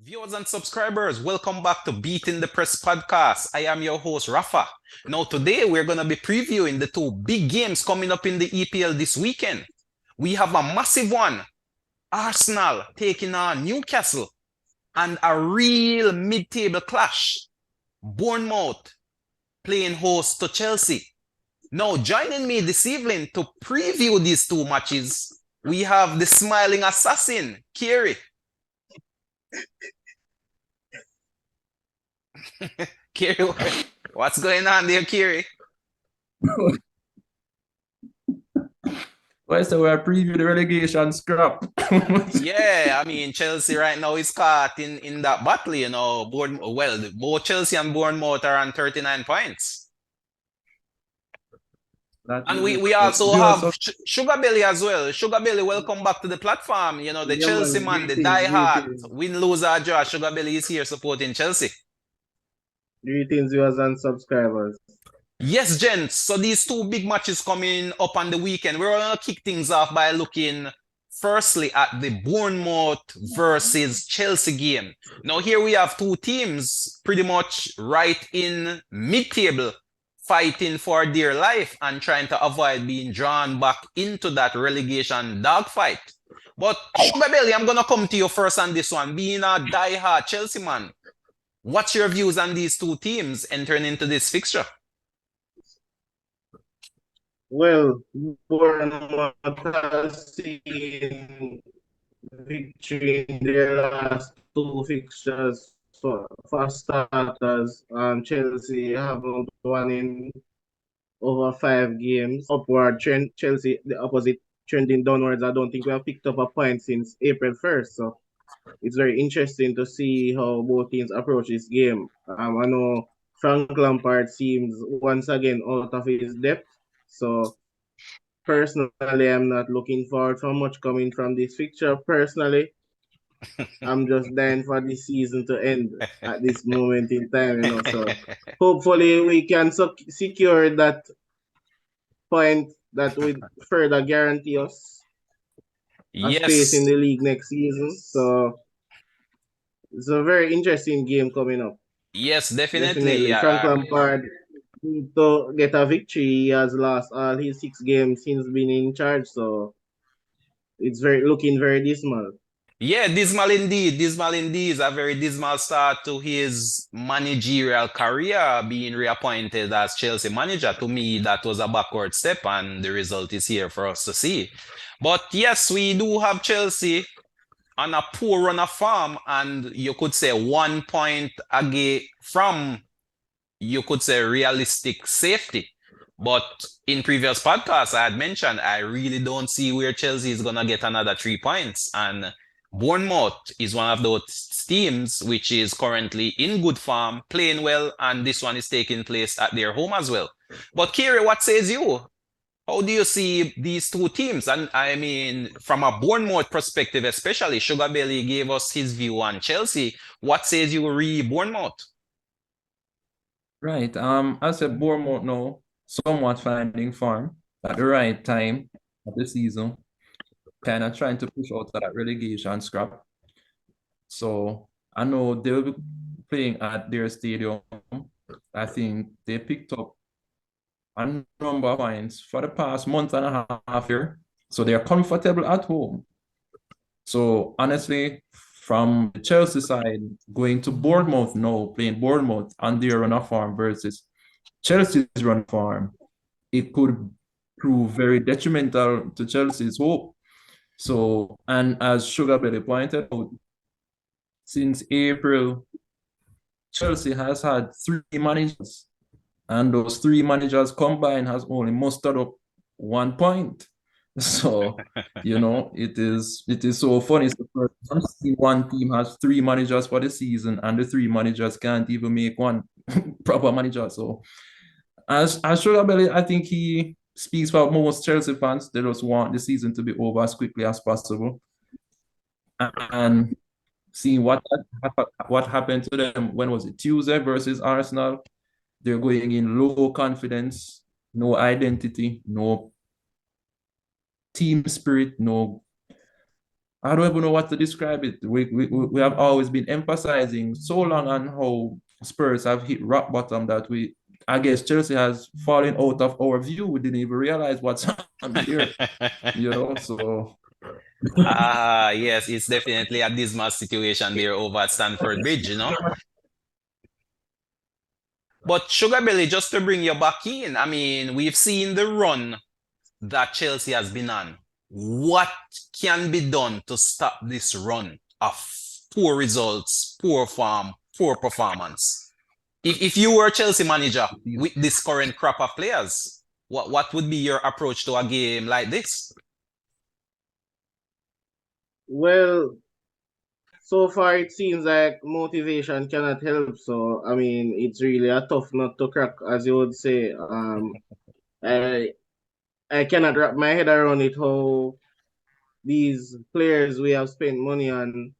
Viewers and subscribers, welcome back to Beating the Press podcast. I am your host, Rafa. Now, today we're going to be previewing the two big games coming up in the EPL this weekend. We have a massive one, Arsenal taking on Newcastle, and a real mid-table clash, Bournemouth playing host to Chelsea. Now, joining me this evening to preview these two matches, we have the smiling assassin, Carey. Carey, what's going on there, Carey? Well, so we're preview the relegation scrap. Yeah, I mean Chelsea right now is caught in that battle, both Chelsea and Bournemouth are on 39 points. And we also have Sugar Belly as well. Sugar Belly, welcome back to the platform. You know, the Yeah, Chelsea man, man, the diehard, win, lose or draw. Sugar Belly is here supporting Chelsea. Greetings, viewers and subscribers. Yes, gents. So these two big matches coming up on the weekend. We're going to kick things off by looking firstly at the Bournemouth versus Chelsea game. Now here we have two teams pretty much right in mid-table, fighting for dear life and trying to avoid being drawn back into that relegation dogfight. But Sugar Belly, I'm going to come to you first on this one. Being a die-hard Chelsea man, what's your views on these two teams entering into this fixture? Well, Bournemouth has seen victory in their last two fixtures. For starters, Chelsea haven't won in over 5 games. Upward trend, Chelsea, the opposite, trending downwards. I don't think we have picked up a point since April 1st. So it's very interesting to see how both teams approach this game. I know Frank Lampard seems once again out of his depth. So personally, I'm not looking forward for much coming from this fixture. Personally, I'm just dying for the season to end at this moment in time, So hopefully we can secure that point that would further guarantee us a space in the league next season. So it's a very interesting game coming up. Yes, definitely. Frank Lampard need to get a victory. He has lost all his 6 games since being in charge, so it's looking very dismal. Yeah, dismal indeed. Dismal indeed. A very dismal start to his managerial career, being reappointed as Chelsea manager. To me, that was a backward step, and the result is here for us to see. But yes, we do have Chelsea on a poor run of form, and you could say 1 point away from, you could say, realistic safety. But in previous podcasts, I had mentioned I really don't see where Chelsea is going to get another 3 points. And Bournemouth is one of those teams which is currently in good form, playing well, and this one is taking place at their home as well. But Carey, what says you? How do you see these two teams? And I mean, from a Bournemouth perspective, especially, Sugar Belly gave us his view on Chelsea. What says you re Bournemouth? Right. I said Bournemouth now, somewhat finding form at the right time of the season, kind of trying to push out that relegation scrap. So I know they will be playing at their stadium. I think they picked up a number of points for the past month and a half here. So they're comfortable at home. So honestly, from the Chelsea side, going to Bournemouth now, playing Bournemouth on their run of form versus Chelsea's run of form, it could prove very detrimental to Chelsea's hope. So, and as Sugar Belly pointed out, since April, Chelsea has had 3 managers, and those 3 managers combined has only mustered up 1 point. So, it is so funny. So one team has 3 managers for the season, and the 3 managers can't even make one proper manager. So, as Sugar Belly, I think he speaks for most Chelsea fans. They just want the season to be over as quickly as possible. And seeing what happened to them, when was it, Tuesday versus Arsenal? They're going in low confidence, no identity, no team spirit, no I don't even know what to describe it. We have always been emphasizing so long on how Spurs have hit rock bottom that I guess Chelsea has fallen out of our view. We didn't even realize what's happening there, so Yes, it's definitely a dismal situation there over at Stamford Bridge. But Sugar Belly, just to bring you back in, I mean, we've seen the run that Chelsea has been on. What can be done to stop this run of poor results, poor form, poor performance? If you were a Chelsea manager with this current crop of players, what would be your approach to a game like this? Well, so far it seems like motivation cannot help. So I mean, it's really a tough nut to crack, as you would say. I I cannot wrap my head around it how these players we have spent money on,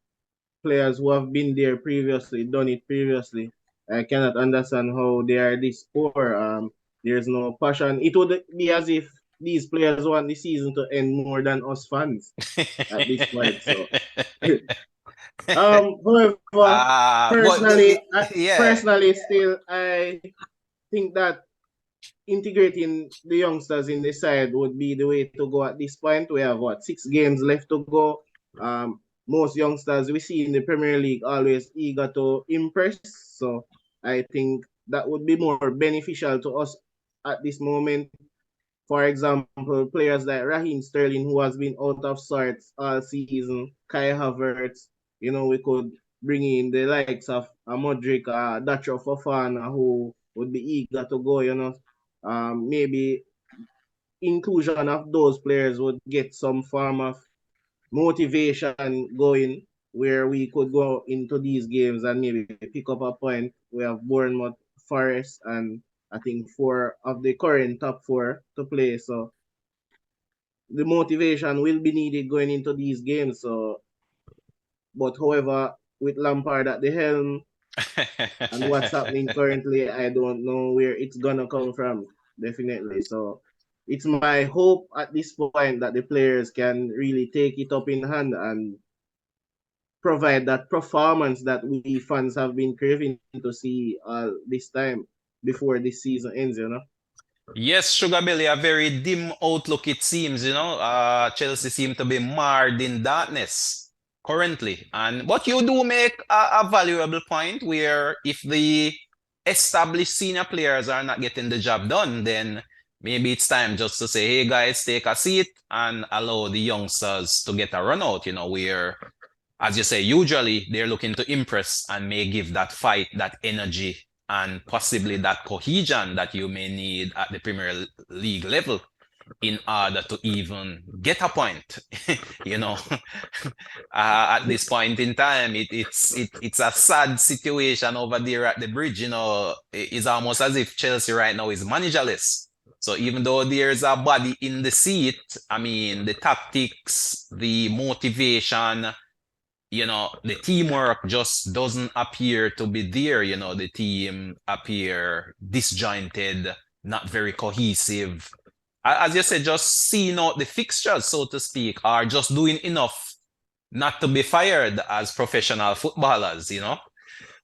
players who have been there previously, done it previously. I cannot understand how they are this poor. There's no passion. It would be as if these players want the season to end more than us fans at this point. So, however, But yeah. personally, still, I think that integrating the youngsters in the side would be the way to go at this point. We have 6 games left to go. Most youngsters we see in the Premier League always eager to impress. So I think that would be more beneficial to us at this moment. For example, players like Raheem Sterling, who has been out of sorts all season, Kai Havertz, we could bring in the likes of Modric, Dacho Fofana, who would be eager to go. Maybe inclusion of those players would get some form of motivation going where we could go into these games and maybe pick up a point. We have Bournemouth, Forest, and I think 4 of the current top 4 to play. So the motivation will be needed going into these games. So, but however, with Lampard at the helm and what's happening currently, I don't know where it's gonna come from. Definitely. So it's my hope at this point that the players can really take it up in hand and provide that performance that we fans have been craving to see this time before this season ends. Yes, Sugar Belly, a very dim outlook it seems. Chelsea seem to be marred in darkness currently. But you do make a valuable point where if the established senior players are not getting the job done, then maybe it's time just to say, hey guys, take a seat and allow the youngsters to get a run out, where, as you say, usually they're looking to impress and may give that fight, that energy, and possibly that cohesion that you may need at the Premier League level in order to even get a point. you know, at this point in time, it's a sad situation over there at the bridge. It's almost as if Chelsea right now is managerless. So even though there's a body in the seat, I mean, the tactics, the motivation, the teamwork just doesn't appear to be there. The team appear disjointed, not very cohesive. As you said, just seeing out the fixtures, so to speak, are just doing enough not to be fired as professional footballers.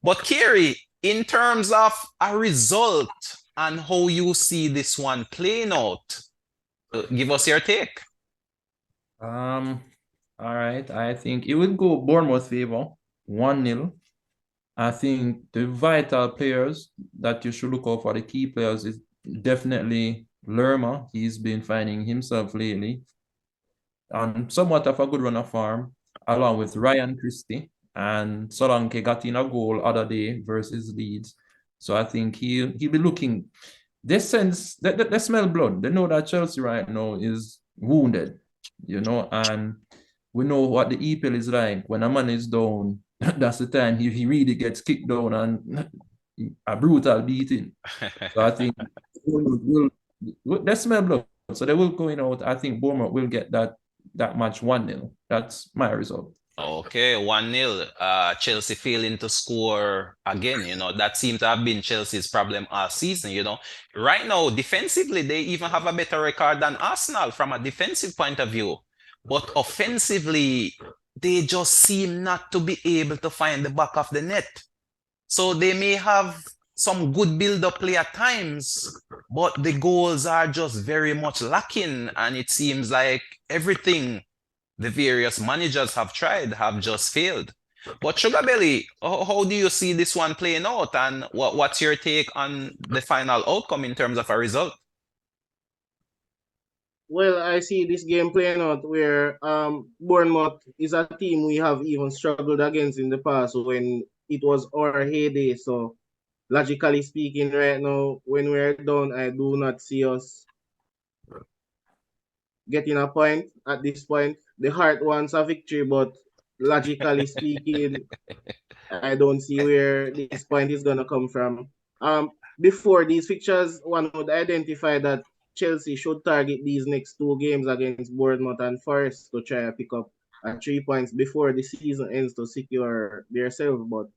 But Carey, in terms of a result and how you see this one playing out, give us your take. All right. I think it would go Bournemouth favor, 1-0. I think the vital players that you should look out for, the key players, is definitely Lerma. He's been finding himself lately on somewhat of a good run of form, along with Ryan Christie. And Solanke got in a goal other day versus Leeds. So I think he'll be looking. They sense, they smell blood. They know that Chelsea right now is wounded, and we know what the EPL is like. When a man is down, that's the time he really gets kicked down and a brutal beating. So I think they smell blood. So they will go out. I think Bournemouth will get that match 1-0. That's my result. Okay, 1-0. Chelsea failing to score again. That seemed to have been Chelsea's problem all season. Right now, defensively, they even have a better record than Arsenal from a defensive point of view. But offensively, they just seem not to be able to find the back of the net. So they may have some good build-up play at times, but the goals are just very much lacking. And it seems like everything the various managers have tried have just failed. But Sugar Belly, how do you see this one playing out? And what's your take on the final outcome in terms of a result? Well, I see this game playing out where Bournemouth is a team we have even struggled against in the past when it was our heyday. So logically speaking, right now, when we're down, I do not see us getting a point at this point. The heart wants a victory, but logically speaking, I don't see where this point is gonna come from. Before these fixtures, one would identify that Chelsea should target these next two games against Bournemouth and Forest to try and pick up 3 points before the season ends to secure themselves. But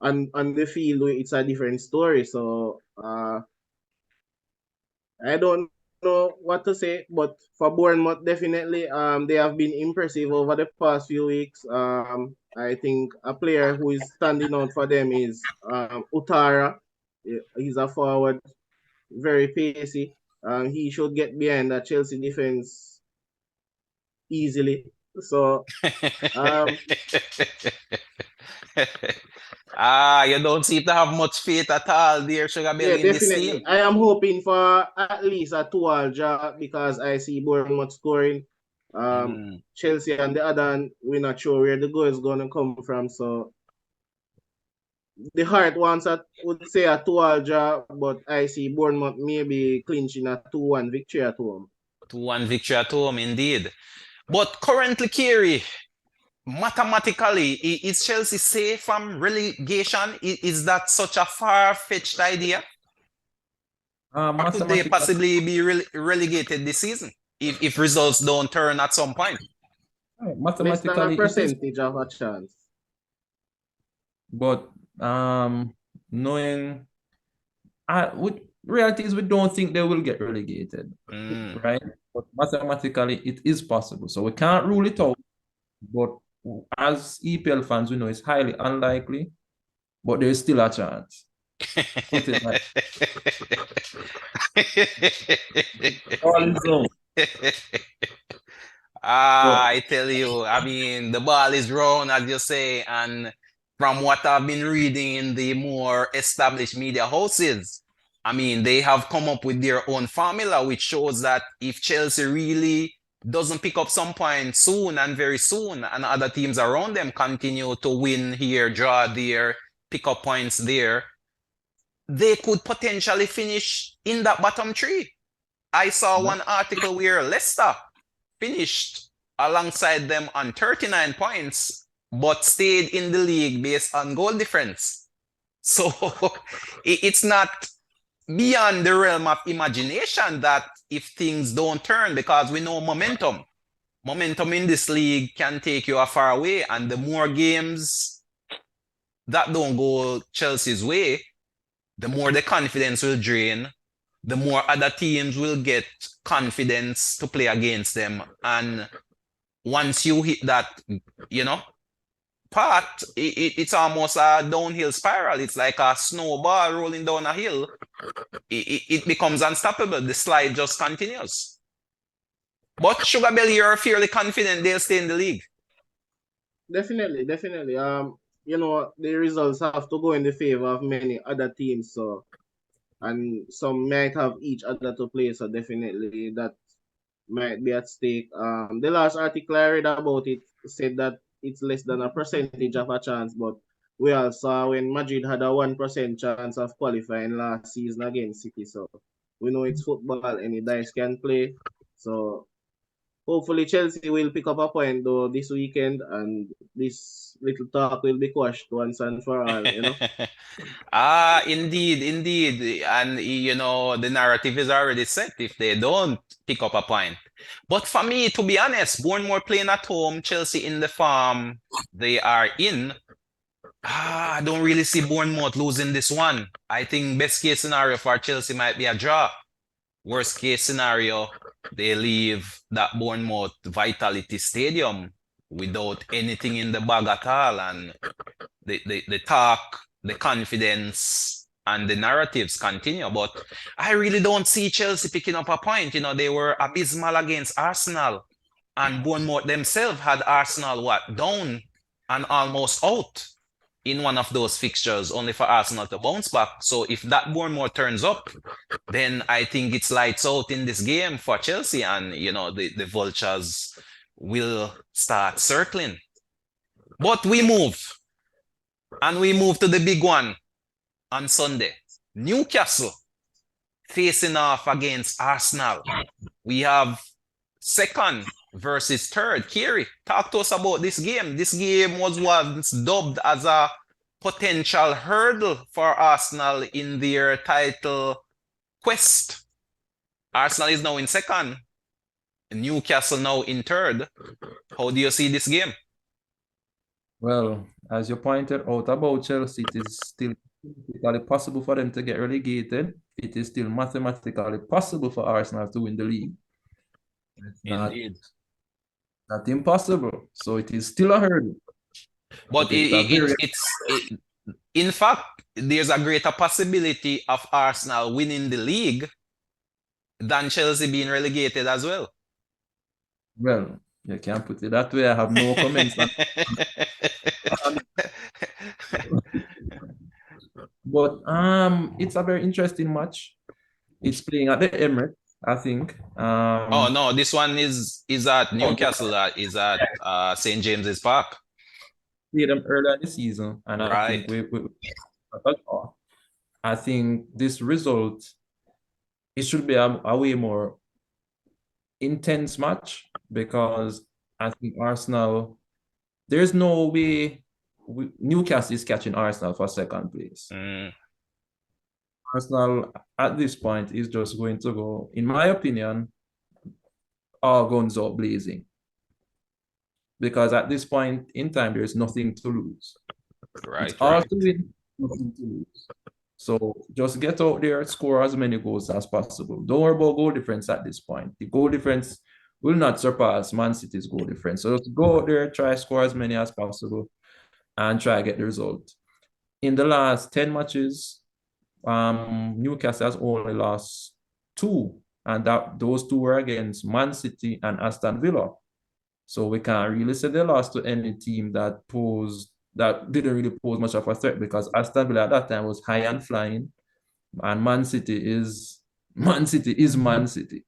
on the field, it's a different story. So I don't know what to say, but for Bournemouth, definitely, they have been impressive over the past few weeks. I think a player who is standing out for them is Utara. He's a forward, very pacey. He should get behind the Chelsea defense easily. So, um, You don't seem to have much faith at all, dear Sugar yeah, Belly, in this team. definitely. I am hoping for at least a 2-all draw because I see Bournemouth scoring. Chelsea and the other, we're not sure where the goal is going to come from. So the heart wants would say a 2-all draw, but I see Bournemouth maybe clinching a 2-1 victory at home. 2-1 victory at home, indeed. But currently, Carey, mathematically, is Chelsea safe from relegation? Is that such a far-fetched idea? Or could they possibly be relegated this season if results don't turn at some point? Less than a percentage of a chance. But knowing, with reality is we don't think they will get relegated, right? But mathematically, it is possible. So we can't rule it out. But as EPL fans, we know it's highly unlikely, but there is still a chance. Put it like I tell you, I mean, the ball is round, as you say, and from what I've been reading in the more established media houses, I mean, they have come up with their own formula, which shows that if Chelsea really doesn't pick up some points soon and very soon, and other teams around them continue to win here, draw there, pick up points there, they could potentially finish in that bottom three. I saw one article where Leicester finished alongside them on 39 points, but stayed in the league based on goal difference. So it's not beyond the realm of imagination that if things don't turn, because we know momentum in this league can take you a far way, and the more games that don't go Chelsea's way, the more the confidence will drain, the more other teams will get confidence to play against them. And once you hit that, part, it's almost a downhill spiral. It's like a snowball rolling down a hill. It becomes unstoppable. The slide just continues. But Sugar Belly, you're fairly confident they'll stay in the league. Definitely. The results have to go in the favor of many other teams. So, and some might have each other to play. So definitely that might be at stake. The last article I read about it said that it's less than a percentage of a chance, but we all saw when Madrid had a 1% chance of qualifying last season against City. So we know it's football, any dice can play. So hopefully Chelsea will pick up a point though this weekend, and this little talk will be quashed once and for all, Indeed. And, the narrative is already set if they don't pick up a point. But for me, to be honest, Bournemouth playing at home, Chelsea in the form they are in, I don't really see Bournemouth losing this one. I think best case scenario for Chelsea might be a draw. Worst case scenario, they leave that Bournemouth Vitality Stadium without anything in the bag at all. And the talk, the confidence, and the narratives continue. But I really don't see Chelsea picking up a point. You know, they were abysmal against Arsenal. And Bournemouth themselves had Arsenal, down and almost out in one of those fixtures, only for Arsenal to bounce back. So if that Bournemouth turns up, then I think it's lights out in this game for Chelsea, and you know the vultures will start circling. But we move to the big one on Sunday. Newcastle facing off against Arsenal. We have second versus third. Carey, talk to us about this game. This game was once dubbed as a potential hurdle for Arsenal in their title quest. Arsenal is now in second, Newcastle now in third. How do you see this game? Well, as you pointed out about Chelsea, it is still mathematically possible for them to get relegated. It is still mathematically possible for Arsenal to win the league. It's Indeed. not impossible. So it is still a hurdle. But in fact, there's a greater possibility of Arsenal winning the league than Chelsea being relegated as well. Well, you can't put it that way. I have no comments. But it's a very interesting match. It's playing at the Emirates, I think. Oh no, this one is at Newcastle. Is at St. James's Park. Played them earlier in the season, and I think I think this result, it should be a way more intense match, because I think Arsenal, there's no way Newcastle is catching Arsenal for second place. Arsenal at this point is just going to go, in my opinion, all guns out blazing. Because at this point in time, there's nothing to lose. Right. It's all to win, nothing to lose. So just get out there, score as many goals as possible. Don't worry about goal difference at this point. The goal difference will not surpass Man City's goal difference. So just go out there, try score as many as possible, and try to get the result. In the last 10 matches, Newcastle has only lost 2, and those 2 were against Man City and Aston Villa. So we can't really say they lost to any team that didn't really pose much of a threat, because Aston Villa at that time was high and flying, and Man City is Man City.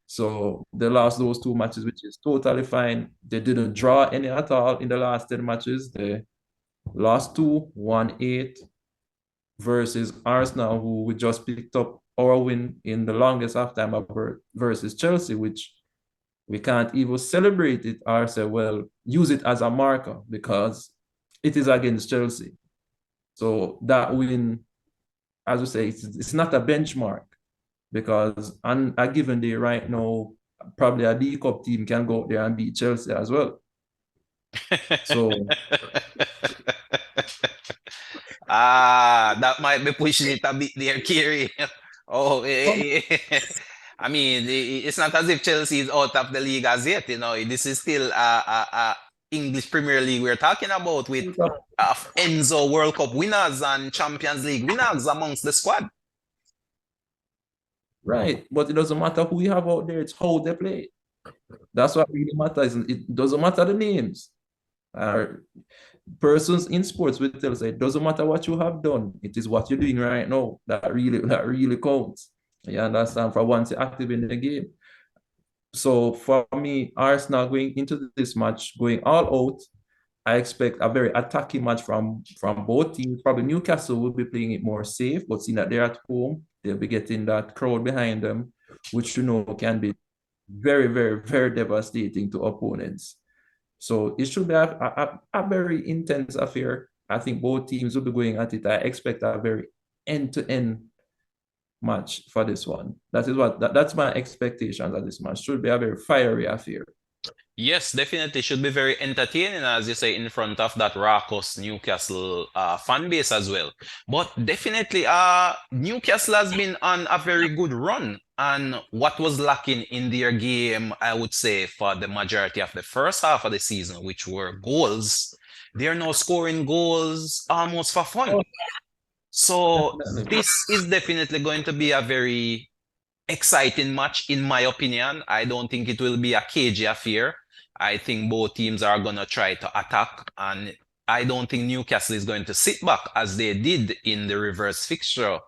So they lost those 2 matches, which is totally fine. They didn't draw any at all in the last 10 matches. They lost 2, won 8 versus Arsenal, who we just picked up our win in the longest halftime ever versus Chelsea, which we can't even celebrate it or say, well, use it as a marker, because it is against Chelsea. So that win, as we say, it's not a benchmark, because on a given day right now, probably a D Cup team can go out there and beat Chelsea as well. So that might be pushing it a bit there, Carey. I mean, it's not as if Chelsea is out of the league as yet. You know, this is still English Premier League we're talking about, with Enzo World Cup winners and Champions League winners amongst the squad. Right, but it doesn't matter who you have out there, it's how they play. That's what really matters. It doesn't matter the names. Persons in sports will tell us it doesn't matter what you have done, it is what you're doing right now that really counts. You understand? For once you're active in the game. So for me, Arsenal going into this match, going all out, I expect a very attacking match from both teams. Probably Newcastle will be playing it more safe, but seeing that they're at home, they'll be getting that crowd behind them, which you know can be very, very, very devastating to opponents. So it should be a very intense affair. I think both teams will be going at it. I expect a very end-to-end match for this one. That's my expectations of this match. Should be a very fiery affair. Yes, definitely should be very entertaining, as you say, in front of that raucous Newcastle fan base as well. But definitely, Newcastle has been on a very good run. And what was lacking in their game, I would say, for the majority of the first half of the season, which were goals, they are now scoring goals almost for fun. Oh, So definitely. this is definitely going to be a very exciting match, in my opinion. I don't think it will be a cagey affair. I think both teams are going to try to attack, and I don't think Newcastle is going to sit back as they did in the reverse fixture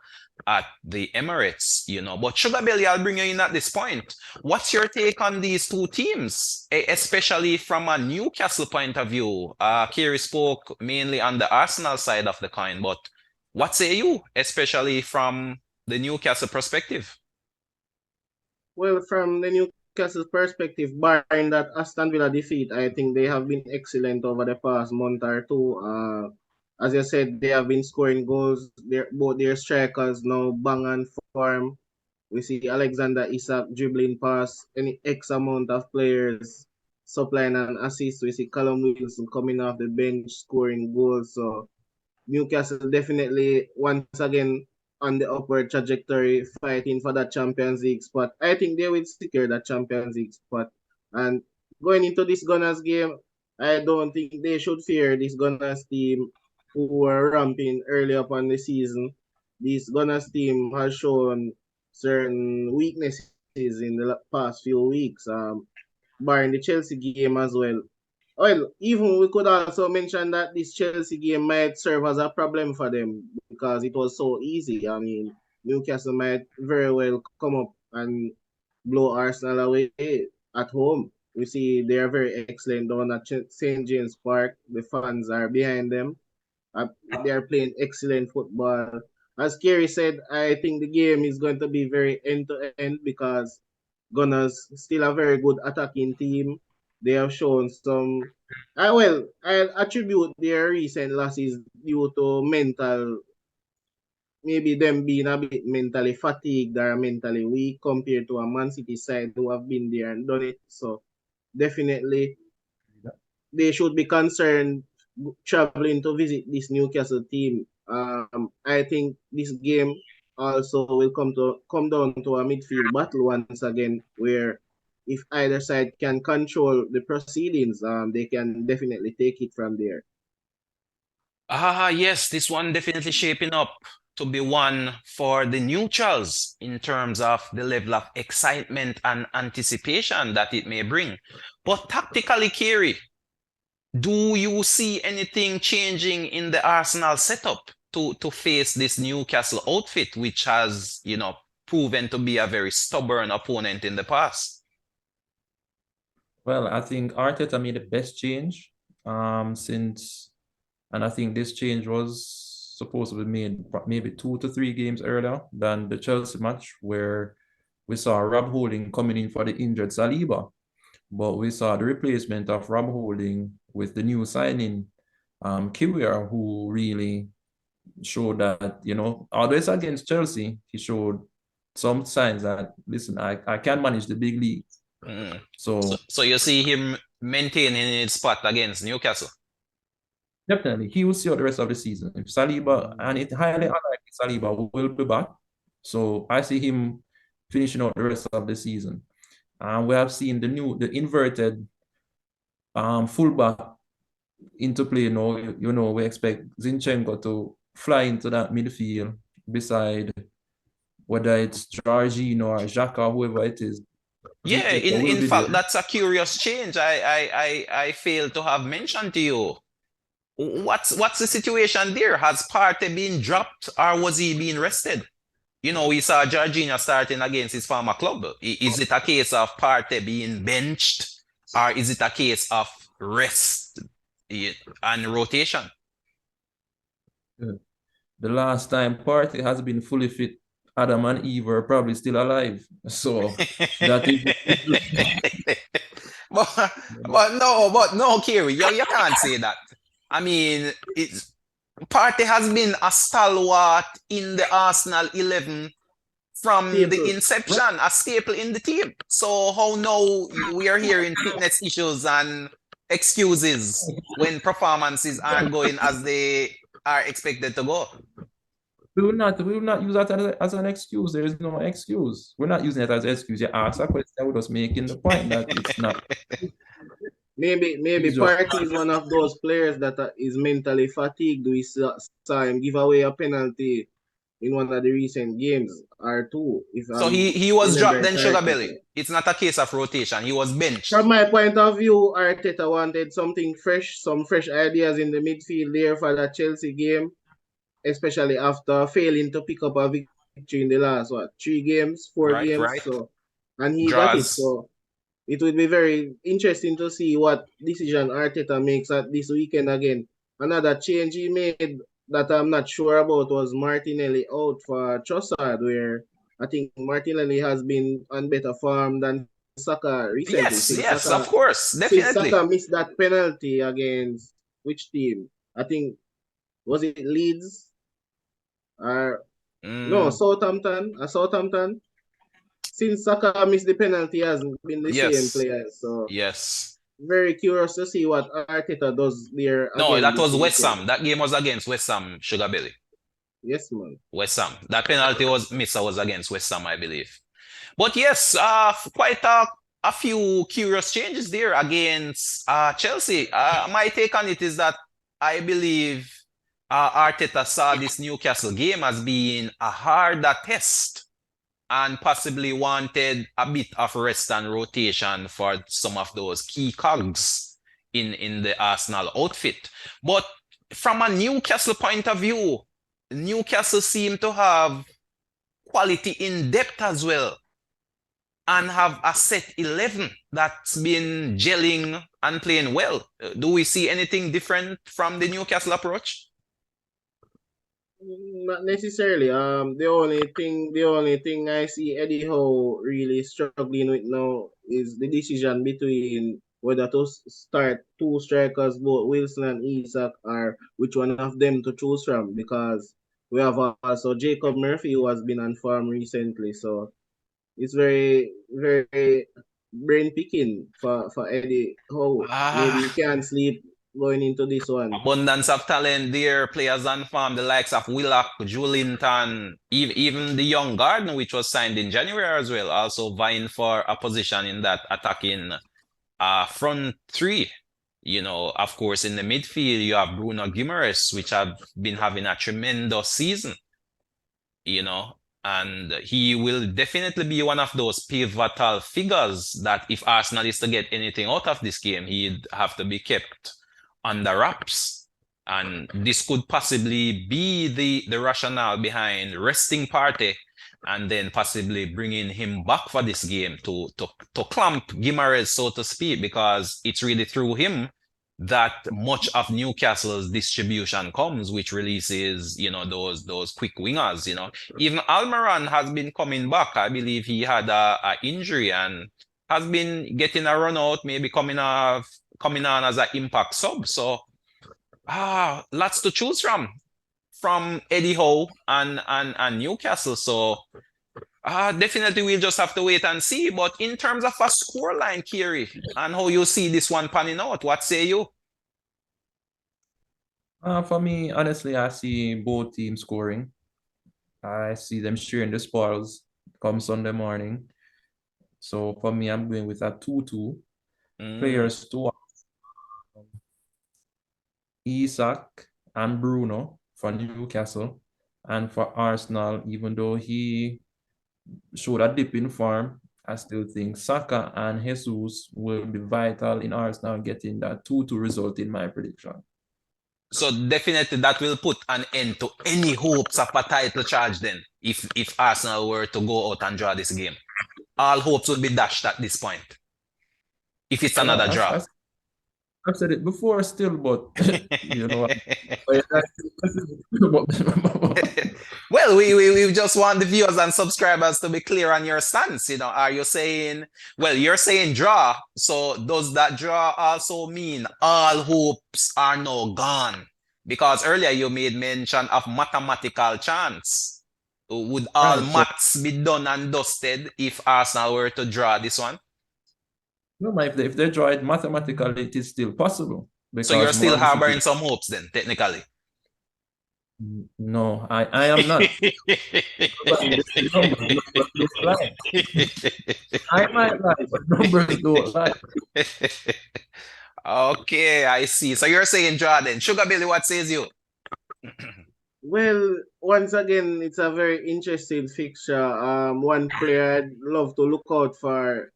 at the Emirates, you know. But Sugar Belly, I'll bring you in at this point. What's your take on these two teams, especially from a Newcastle point of view? Carey spoke mainly on the Arsenal side of the coin, but what say you, especially from the Newcastle perspective? Well, from the Newcastle perspective, barring that Aston Villa defeat, I think they have been excellent over the past month or two. As you said, they have been scoring goals. Both their strikers now bang on form. We see Alexander Isak dribbling past any X amount of players, supplying an assist. We see Callum Wilson coming off the bench scoring goals. So Newcastle definitely once again on the upward trajectory, fighting for that Champions League spot. I think they will secure that Champions League spot. And going into this Gunners game, I don't think they should fear this Gunners team who were ramping early up on the season. This Gunners team has shown certain weaknesses in the past few weeks, barring the Chelsea game as well. Well, even we could also mention that this Chelsea game might serve as a problem for them because it was so easy. I mean, Newcastle might very well come up and blow Arsenal away at home. We see they are very excellent down at St. James Park. The fans are behind them. They are playing excellent football. As Kerry said, I think the game is going to be very end to end because Gunners still a very good attacking team. They have shown some. I attribute their recent losses due to maybe them being a bit mentally fatigued or mentally weak compared to a Man City side who have been there and done it. So definitely they should be concerned traveling to visit this Newcastle team. I think this game also will come down to a midfield battle once again, where if either side can control the proceedings, they can definitely take it from there. Yes, this one definitely shaping up to be one for the neutrals in terms of the level of excitement and anticipation that it may bring. But tactically, Kerry, do you see anything changing in the Arsenal setup to face this Newcastle outfit, which has, you know, proven to be a very stubborn opponent in the past? Well, I think Arteta made the best change since, and I think this change was supposed to be made maybe 2 to 3 games earlier than the Chelsea match, where we saw Rob Holding coming in for the injured Saliba. But we saw the replacement of Rob Holding with the new signing, Kiwior, who really showed that, although it's against Chelsea, he showed some signs that, listen, I can manage the big league. Mm. So So you see him maintaining his spot against Newcastle. definitely, he will see out the rest of the season. If Saliba, and it highly unlikely Saliba will be back. So I see him finishing out the rest of the season. And we have seen the inverted fullback into play now. We expect Zinchenko to fly into that midfield beside whether it's Jorginho or Xhaka, whoever it is. Yeah, Zinchenko will in be there. fact, that's a curious change. I failed to have mentioned to you. What's the situation there? Has Partey been dropped or was he being rested? You know, we saw Jorginho starting against his former club. Is it a case of Partey being benched or is it a case of rest and rotation? The last time Partey has been fully fit, Adam and Eve are probably still alive. So that is but, but no, Kerry, you can't say that. I mean, Partey has been a stalwart in the Arsenal 11 from the Staple. inception, a staple in the team. So how now we are hearing fitness issues and excuses when performances aren't going as they are expected to go? We will not use that as an excuse. There is no excuse. We're not using it as an excuse. You ask a question, we're just making the point that it's not. Maybe It's just Party is one of those players that is mentally fatigued. We saw him give away a penalty in one of the recent games or two, if So I'm he was dropped remembering then Sugar correctly. Belly. It's not a case of rotation. He was benched. From my point of view, Arteta wanted something fresh, some fresh ideas in the midfield there for that Chelsea game, especially after failing to pick up a victory in the last 3 games, 4 games. Right. So, and he got it. Draws. So it would be very interesting to see what decision Arteta makes at this weekend again. Another change he made that I'm not sure about was Martinelli out for Trossard, where I think Martinelli has been on better form than Saka recently. Yes, of course, Since definitely. Saka missed that penalty against which team? I think was it Leeds or no Southampton? Southampton. Since Saka missed the penalty, he hasn't been the same Yes, player. So yes. very curious to see what Arteta does there No, again that this was West weekend. Ham. That game was against West Ham, Sugar Belly. Yes, man. West Ham. That penalty was against West Ham, I believe. But yes, quite a few curious changes there against Chelsea. My take on it is that I believe Arteta saw this Newcastle game as being a harder test and possibly wanted a bit of rest and rotation for some of those key cogs in the Arsenal outfit. But from a Newcastle point of view, Newcastle seem to have quality in depth as well and have a set 11 that's been gelling and playing well. Do we see anything different from the Newcastle approach? Not necessarily. The only thing I see Eddie Howe really struggling with now is the decision between whether to start two strikers, both Wilson and Isak, or which one of them to choose from. Because we have also Jacob Murphy who has been on form recently, so it's very very brain picking for Eddie Howe. Maybe he Ah, can't sleep going into this one. abundance of talent there, players on farm, the likes of Willock, Julinton, even the young Garden, which was signed in January as well, also vying for a position in that attacking front three. You know, of course, in the midfield, you have Bruno Guimaraes, which have been having a tremendous season, you know, and he will definitely be one of those pivotal figures that if Arsenal is to get anything out of this game, he'd have to be kept under wraps. And this could possibly be the rationale behind resting Partey and then possibly bringing him back for this game to clamp Guimaraes, so to speak, because it's really through him that much of Newcastle's distribution comes, which releases, you know, those quick wingers, you know. Even Almiron has been coming back. I believe he had a injury and has been getting a run out, maybe coming on as an impact sub. So lots to choose from Eddie Howe and Newcastle. So definitely we'll just have to wait and see. But in terms of a scoreline, Kiri, and how you see this one panning out, what say you? For me, honestly, I see both teams scoring. I see them sharing the spoils come Sunday morning. So for me, I'm going with a 2-2. Players to Isak and Bruno for Newcastle. And for Arsenal, even though he showed a dip in form, I still think Saka and Jesus will be vital in Arsenal getting that 2-2 result in my prediction. So definitely that will put an end to any hopes of a title charge then, if Arsenal were to go out and draw this game. All hopes will be dashed at this point, if it's Well, another draw. I've said it before still, but you know. Well, we just want the viewers and subscribers to be clear on your stance. You know, are you saying, well, you're saying draw, so does that draw also mean all hopes are now gone? Because earlier you made mention of mathematical chance. Would all Right. So maths be done and dusted if Arsenal were to draw this one? no, if they draw it mathematically, it is still possible So you're because still Man City. harboring some hopes then, technically. No, I am not. The numbers don't lie. I might lie, but numbers don't lie. Okay, I see. So you're saying draw then. Sugar Billy, what says you? Well, once again, it's a very interesting fixture. One player I'd love to look out for,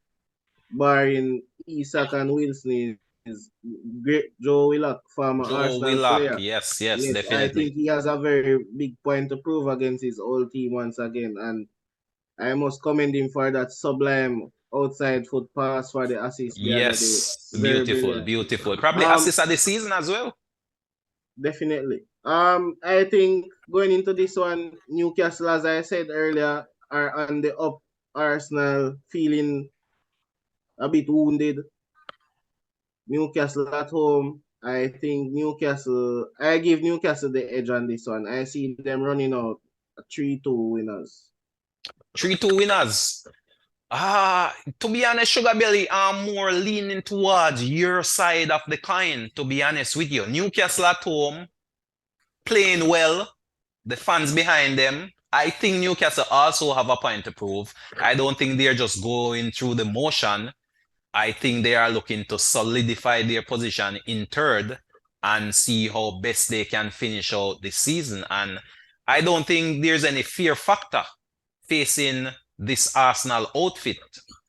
barring Isak and Wilson, is great Joe Willock, former Joe Arsenal Willock. player. Yes, yes, Yes, I definitely. think he has a very big point to prove against his old team once again, and I must commend him for that sublime outside foot pass for the assist the other day. Yes, Very beautiful, brilliant. beautiful. Probably Um, assist of the season as well. Definitely. I think going into this one, Newcastle, as I said earlier, are on the up. Arsenal feeling a bit wounded. Newcastle at home. I think Newcastle. I give Newcastle the edge on this one. I see them running out 3-2 winners. 3-2 winners. To be honest, Sugar Belly, I'm more leaning towards your side of the coin, to be honest with you. Newcastle at home, playing well, the fans behind them. I think Newcastle also have a point to prove. I don't think they're just going through the motion. I think they are looking to solidify their position in third and see how best they can finish out the season. And I don't think there's any fear factor facing this Arsenal outfit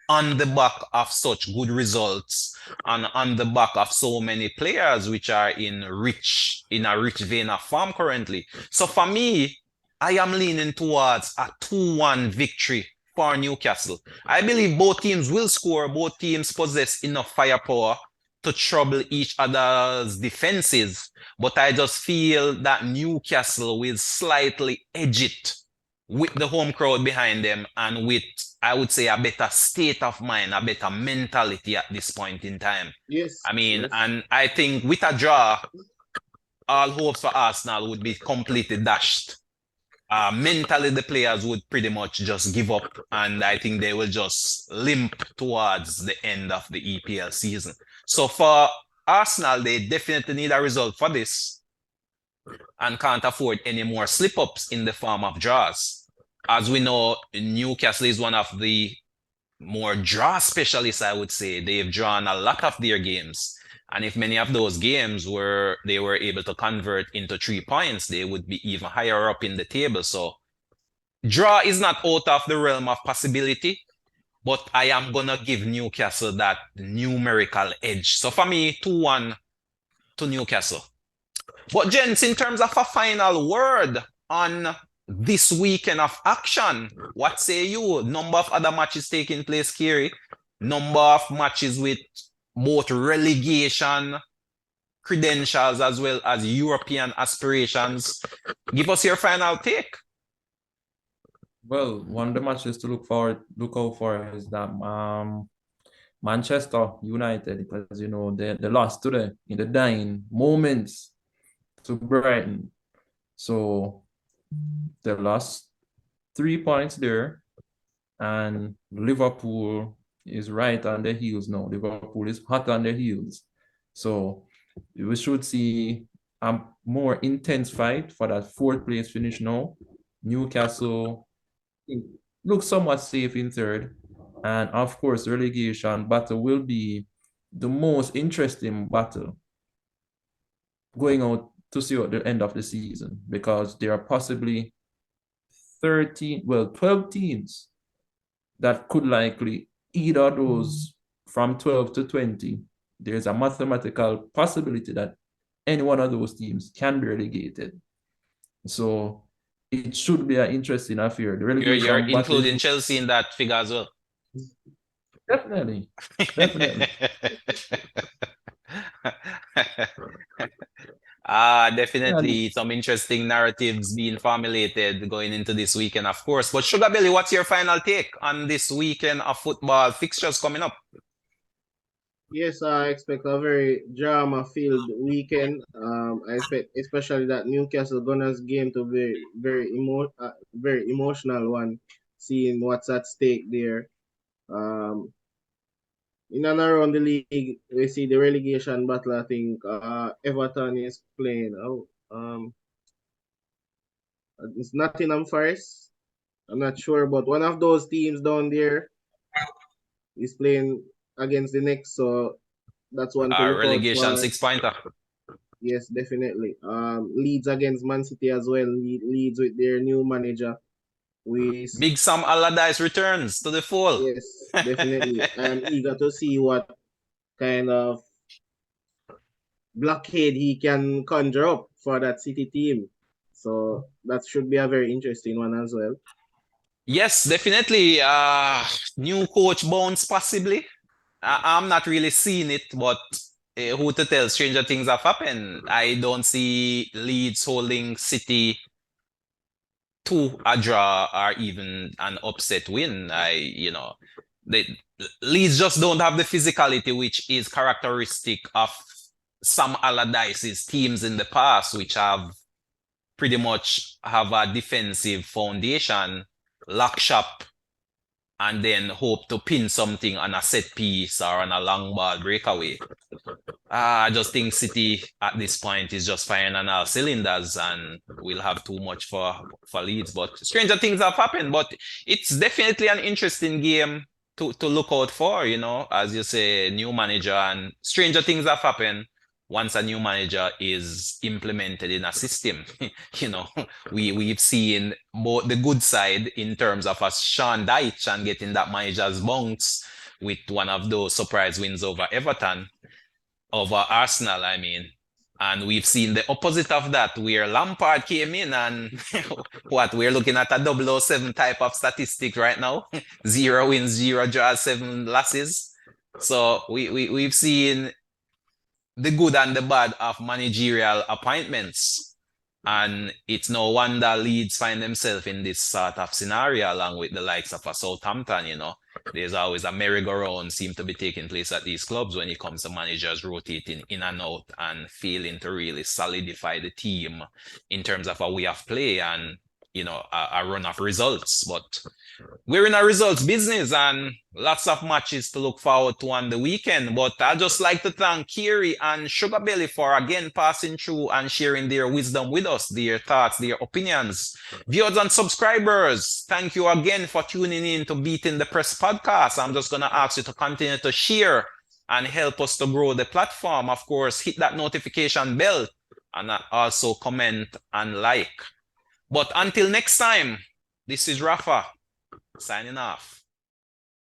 on the back of such good results and on the back of so many players which are in a rich vein of form currently. So for me, I am leaning towards a 2-1 victory for Newcastle. I believe both teams will score, both teams possess enough firepower to trouble each other's defenses, but I just feel that Newcastle will slightly edge it with the home crowd behind them and with, I would say, a better state of mind, a better mentality at this point in time. Yes, I mean, yes. and I think with a draw, all hopes for Arsenal would be completely dashed. Mentally, the players would pretty much just give up, and I think they will just limp towards the end of the EPL season. So for Arsenal, they definitely need a result for this and can't afford any more slip-ups in the form of draws. As we know, Newcastle is one of the more draw specialists, I would say. They've drawn a lot of their games. And if many of those games they were able to convert into 3 points, they would be even higher up in the table. So draw is not out of the realm of possibility, but I am gonna give Newcastle that numerical edge. So for me, 2-1 to Newcastle. But gents, in terms of a final word on this weekend of action, what say you? Number of other matches taking place, Carey. Number of matches with both relegation credentials as well as European aspirations. Give us your final take. Well, one of the matches to look out for is that Manchester United, because they lost today in the dying moments to Brighton. So they lost 3 points there, and Liverpool is right on their heels now. Liverpool is hot on their heels. So we should see a more intense fight for that fourth place finish now. Newcastle looks somewhat safe in third. And of course, the relegation battle will be the most interesting battle going out to see at the end of the season, because there are possibly 12 teams that could likely, either of those from 12 to 20, there's a mathematical possibility that any one of those teams can be relegated. So it should be an interesting affair. The You're relegation battle including Chelsea in that figure as well. definitely, definitely. Yeah, Definitely some interesting narratives being formulated going into this weekend, of course. But Sugar Belly, what's your final take on this weekend of football fixtures coming up? Yes, I expect a very drama-filled weekend. I expect especially that Newcastle Gunners game to be very emotional one, seeing what's at stake there. Um, in and around the league, we see the relegation battle. I think Everton is playing. It's Nottingham Forest. I'm not sure, but one of those teams down there is playing against the next, so that's one to look out Relegation for. 6-pointer. Yes, definitely. Leeds against Man City as well. Leeds with their new manager. We Big Sam Allardyce returns to the fold. Yes, definitely. I'm eager to see what kind of blockade he can conjure up for that City team. So that should be a very interesting one as well. Yes, definitely. New coach bounce possibly. I'm not really seeing it, but who to tell? Stranger things have happened. I don't see Leeds holding City to a draw or even an upset win. The Leeds just don't have the physicality which is characteristic of some Allardyce's teams in the past, which have pretty much have a defensive foundation, lock shop, and then hope to pin something on a set piece or on a long ball breakaway. I just think City at this point is just firing on all cylinders and we'll have too much for Leeds. But stranger things have happened. But it's definitely an interesting game to look out for, as you say, new manager and stranger things have happened once a new manager is implemented in a system. you know, we've seen both the good side in terms of us Sean Dyche and getting that manager's bounce with one of those surprise wins over Everton over Arsenal, I mean. And we've seen the opposite of that, where Lampard came in and we're looking at a 007 type of statistic right now. 0 wins, 0 draws, 7 losses. So we've seen the good and the bad of managerial appointments. And it's no wonder Leeds find themselves in this sort of scenario along with the likes of a Southampton. There's always a merry-go-round seem to be taking place at these clubs when it comes to managers rotating in and out and failing to really solidify the team in terms of a way of play and, a run of results. But we're in a results business and lots of matches to look forward to on the weekend. But I'd just like to thank Carey and Sugar Belly for again passing through and sharing their wisdom with us, their thoughts, their opinions. Viewers and subscribers, thank you again for tuning in to Beating the Press podcast. I'm just going to ask you to continue to share and help us to grow the platform. Of course, hit that notification bell and also comment and like. But until next time, this is Rafa signing off.